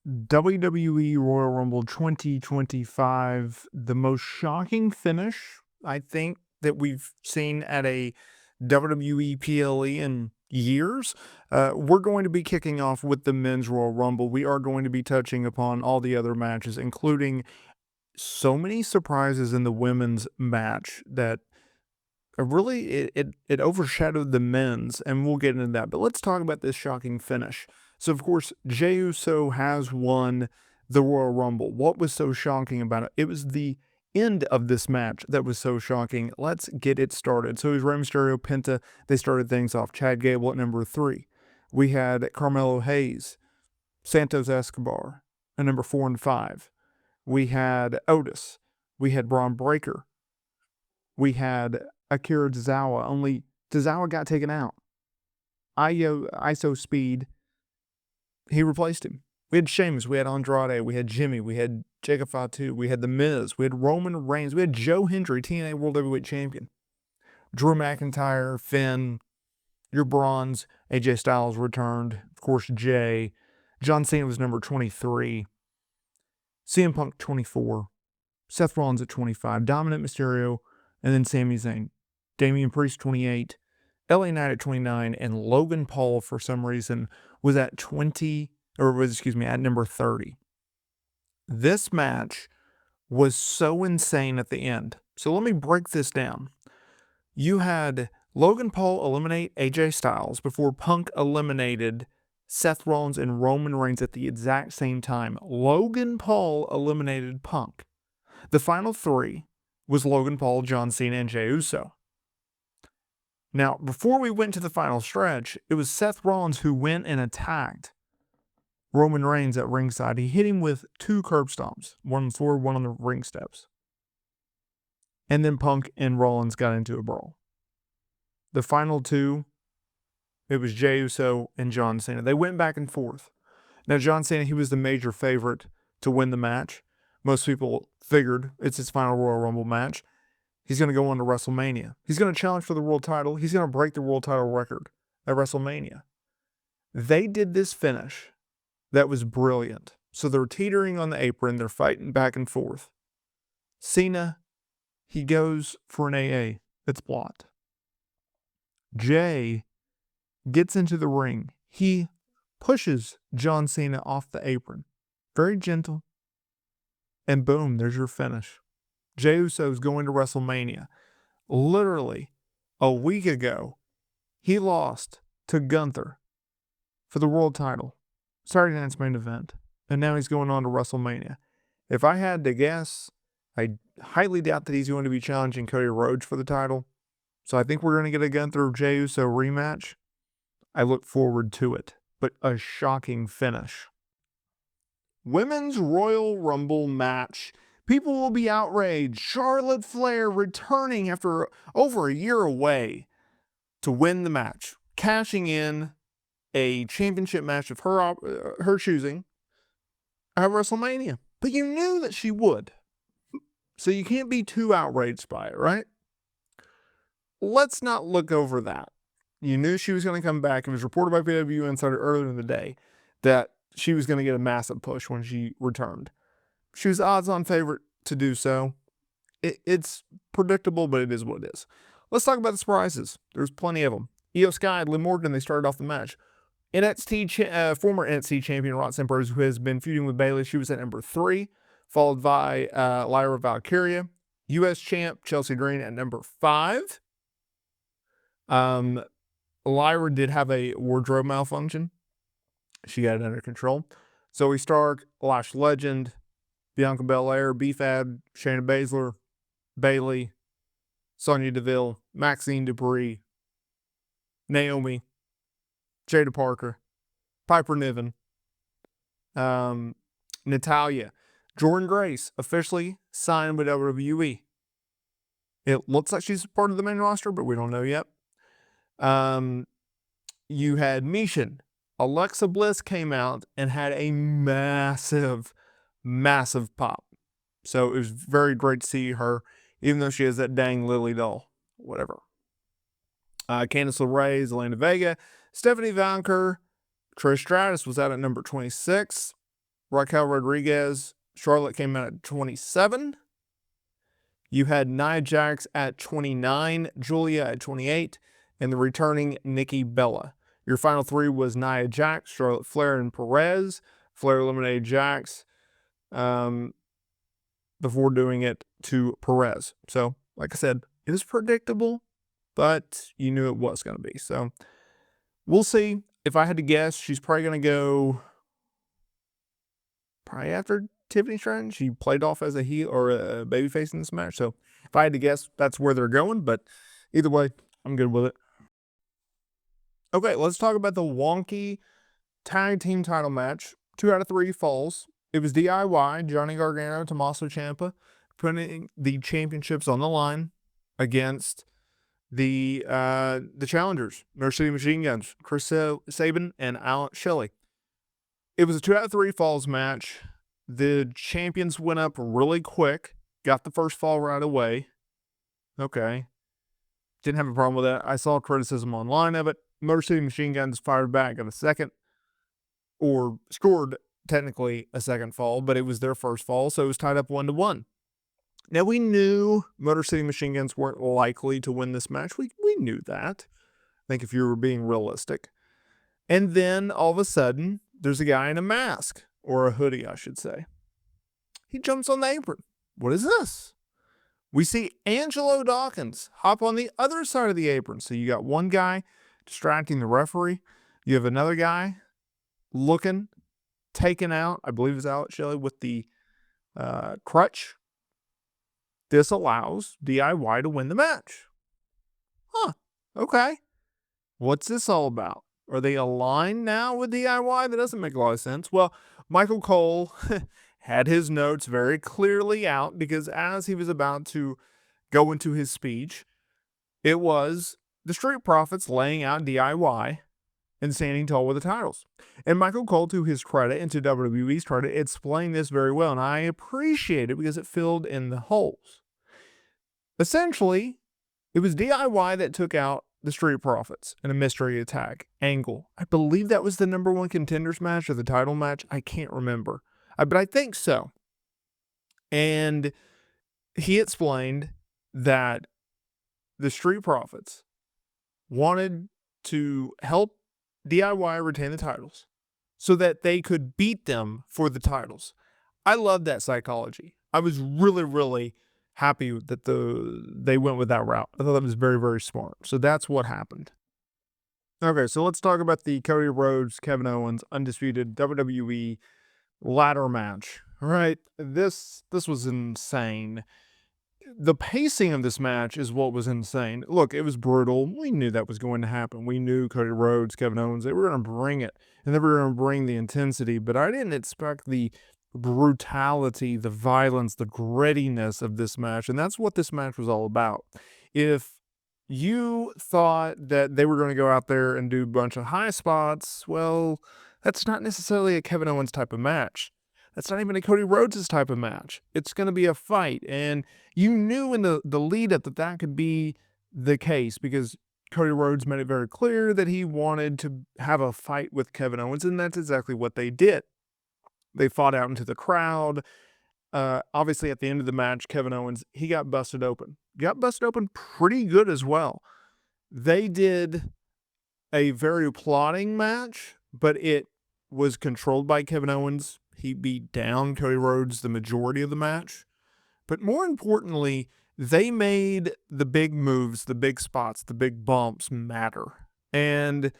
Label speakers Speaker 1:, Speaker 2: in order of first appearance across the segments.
Speaker 1: WWE Royal Rumble 2025, the most shocking finish, I think, that we've seen at a WWE PLE in years. We're going to be kicking off with the Men's Royal Rumble. We are going to be touching upon all the other matches, including so many surprises in the women's match that really it overshadowed the men's, and we'll get into that. But let's talk about this shocking finish. So, of course, Jey Uso has won the Royal Rumble. What was so shocking about it? It was the end of this match that was so shocking. Let's get it started. So it was Rey Mysterio, Penta. They started things off. Chad Gable at number 3. We had Carmelo Hayes, Santos Escobar at number 4 and 5. We had Otis. We had Braun Breaker. We had Akira Tozawa. Only Tozawa got taken out. ISO Speed, he replaced him. We had Sheamus, we had Andrade, we had Jimmy, we had Jacob Fatu, we had The Miz, we had Roman Reigns, we had Joe Hendry, TNA World Heavyweight Champion. Drew McIntyre, Finn, your bronze, AJ Styles returned, of course Jay. John Cena was number 23. CM Punk 24. Seth Rollins at 25. Dominic Mysterio, and then Sami Zayn. Damian Priest 28. LA Knight at 29, and Logan Paul, for some reason, was at at number 30. This match was so insane at the end. So let me break this down. You had Logan Paul eliminate AJ Styles before Punk eliminated Seth Rollins and Roman Reigns at the exact same time. Logan Paul eliminated Punk. The final 3 was Logan Paul, John Cena, and Jey Uso. Now, before we went to the final stretch, it was Seth Rollins who went and attacked Roman Reigns at ringside. He hit him with 2 curb stomps, one on the floor, one on the ring steps. And then Punk and Rollins got into a brawl. The final 2, it was Jey Uso and John Cena. They went back and forth. Now, John Cena, he was the major favorite to win the match. Most people figured it's his final Royal Rumble match. He's going to go on to WrestleMania. He's going to challenge for the world title. He's going to break the world title record at WrestleMania. They did this finish that was brilliant. So they're teetering on the apron. They're fighting back and forth. Cena, he goes for an AA. It's blocked. Jay gets into the ring. He pushes John Cena off the apron. Very gentle. And boom, there's your finish. Jey Uso's going to WrestleMania. Literally, a week ago, he lost to Gunther for the world title. Saturday night's main event. And now he's going on to WrestleMania. If I had to guess, I highly doubt that he's going to be challenging Cody Rhodes for the title. So I think we're going to get a Gunther Jey Uso rematch. I look forward to it. But a shocking finish. Women's Royal Rumble match. People will be outraged. Charlotte Flair returning after over a year away to win the match, cashing in a championship match of her choosing at WrestleMania. But you knew that she would. So you can't be too outraged by it, right? Let's not look over that. You knew she was going to come back. It was reported by PW Insider earlier in the day that she was going to get a massive push when she returned. She was odds-on favorite to do so. It's predictable, but it is what it is. Let's talk about the surprises. There's plenty of them. Io Sky and Liv Morgan, they started off the match. Former NXT champion Roxanne Ambrose, who has been feuding with Bayley, she was at number 3, followed by Lyra Valkyria. U.S. champ Chelsea Green at number 5. Lyra did have a wardrobe malfunction. She got it under control. Zoe Stark, Lash Legend, Bianca Belair, B-Fab, Shayna Baszler, Bayley, Sonya Deville, Maxine Dupree, Naomi, Jada Parker, Piper Niven, Natalya, Jordynne Grace officially signed with WWE. It looks like she's part of the main roster, but we don't know yet. You had Mishin. Alexa Bliss came out and had a massive pop. So it was very great to see her, even though she has that dang Lily doll. Whatever. Candice LeRae, Zelina Vega, Stephanie Vanker, Trish Stratus was out at number 26. Raquel Rodriguez, Charlotte came out at 27. You had Nia Jax at 29, Julia at 28, and the returning Nikki Bella. Your final three was Nia Jax, Charlotte Flair, and Perez. Flair eliminated Jax before doing it to Perez. So, like I said, it was predictable, but you knew it was going to be. So, we'll see. If I had to guess, she's probably going to go probably after Tiffany Stratton. She played off as a heel or a babyface in this match. So, if I had to guess, that's where they're going. But either way, I'm good with it. Okay, let's talk about the wonky tag team title match. 2 out of 3 falls. It was DIY, Johnny Gargano, Tommaso Ciampa, putting the championships on the line against the challengers, Motor City Machine Guns, Chris Sabin and Alan Shelley. It was a 2 out of 3 falls match. The champions went up really quick, got the first fall right away. Okay. Didn't have a problem with that. I saw criticism online of it. Motor City Machine Guns fired back at a second, or scored technically a second fall, but it was their first fall, so it was tied up 1-1. Now, we knew Motor City Machine Guns weren't likely to win this match. We knew that. I think if you were being realistic. And then, all of a sudden, there's a guy in a mask, or a hoodie, I should say. He jumps on the apron. What is this? We see Angelo Dawkins hop on the other side of the apron. So you got one guy distracting the referee. You have another guy looking, taken out, I believe it's Alex Shelley, with the crutch. This allows DIY to win the match. Huh. Okay. What's this all about? Are they aligned now with DIY? That doesn't make a lot of sense. Well, Michael Cole had his notes very clearly out, because as he was about to go into his speech, it was the Street Profits laying out DIY and standing tall with the titles. And Michael Cole, to his credit and to WWE's credit, explained this very well, and I appreciate it because it filled in the holes. Essentially, it was DIY that took out the Street Profits in a mystery attack angle. I believe that was the number 1 contenders match or the title match. I can't remember. But I think so. And he explained that the Street Profits wanted to help DIY retain the titles so that they could beat them for the titles. I love that psychology. I was really, really happy that they went with that route. I thought that was very, very smart. So that's what happened. Okay, so let's talk about the Cody Rhodes, Kevin Owens, undisputed WWE ladder match. All right, this was insane. The pacing of this match is what was insane. Look, it was brutal. We knew that was going to happen. We knew Cody Rhodes, Kevin Owens, they were going to bring it, and they were going to bring the intensity, but I didn't expect the brutality, the violence, the grittiness of this match, and that's what this match was all about. If you thought that they were going to go out there and do a bunch of high spots, well, that's not necessarily a Kevin Owens type of match. That's not even a Cody Rhodes type of match. It's going to be a fight, and you knew in the lead up that could be the case, because Cody Rhodes made it very clear that he wanted to have a fight with Kevin Owens, and that's exactly what they did. They fought out into the crowd. Obviously, at the end of the match, Kevin Owens, he got busted open. Got busted open pretty good as well. They did a very plotting match, but it was controlled by Kevin Owens. He beat down Cody Rhodes the majority of the match. But more importantly, they made the big moves, the big spots, the big bumps matter. And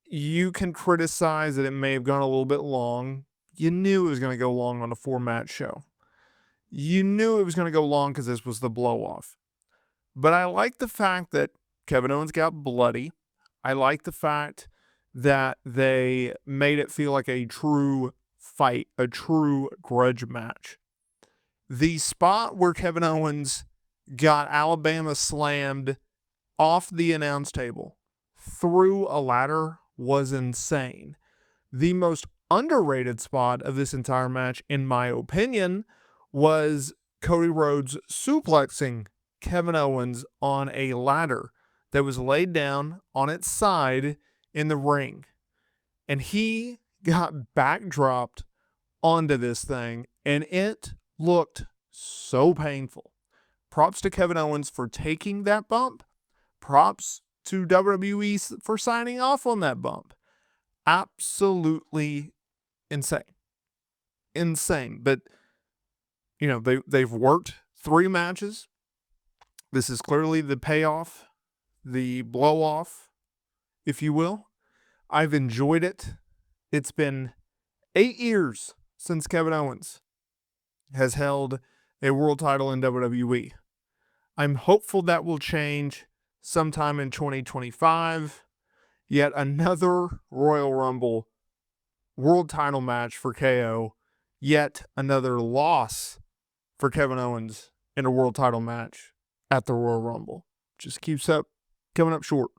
Speaker 1: you can criticize that it may have gone a little bit long. You knew it was going to go long on a 4-match show. You knew it was going to go long because this was the blow-off. But I like the fact that Kevin Owens got bloody. I like the fact that they made it feel like a true fight, a true grudge match. The spot where Kevin Owens got Alabama slammed off the announce table through a ladder was insane. The most underrated spot of this entire match, in my opinion, was Cody Rhodes suplexing Kevin Owens on a ladder that was laid down on its side in the ring. And he got backdropped onto this thing, and it looked so painful. Props to Kevin Owens for taking that bump. Props to WWE for signing off on that bump. Absolutely insane. Insane. But, they've worked 3 matches. This is clearly the payoff, the blow off, if you will. I've enjoyed it. It's been 8 years since Kevin Owens has held a world title in WWE. I'm hopeful that will change sometime in 2025. Yet another Royal Rumble world title match for KO. Yet another loss for Kevin Owens in a world title match at the Royal Rumble. Just keeps up coming up short.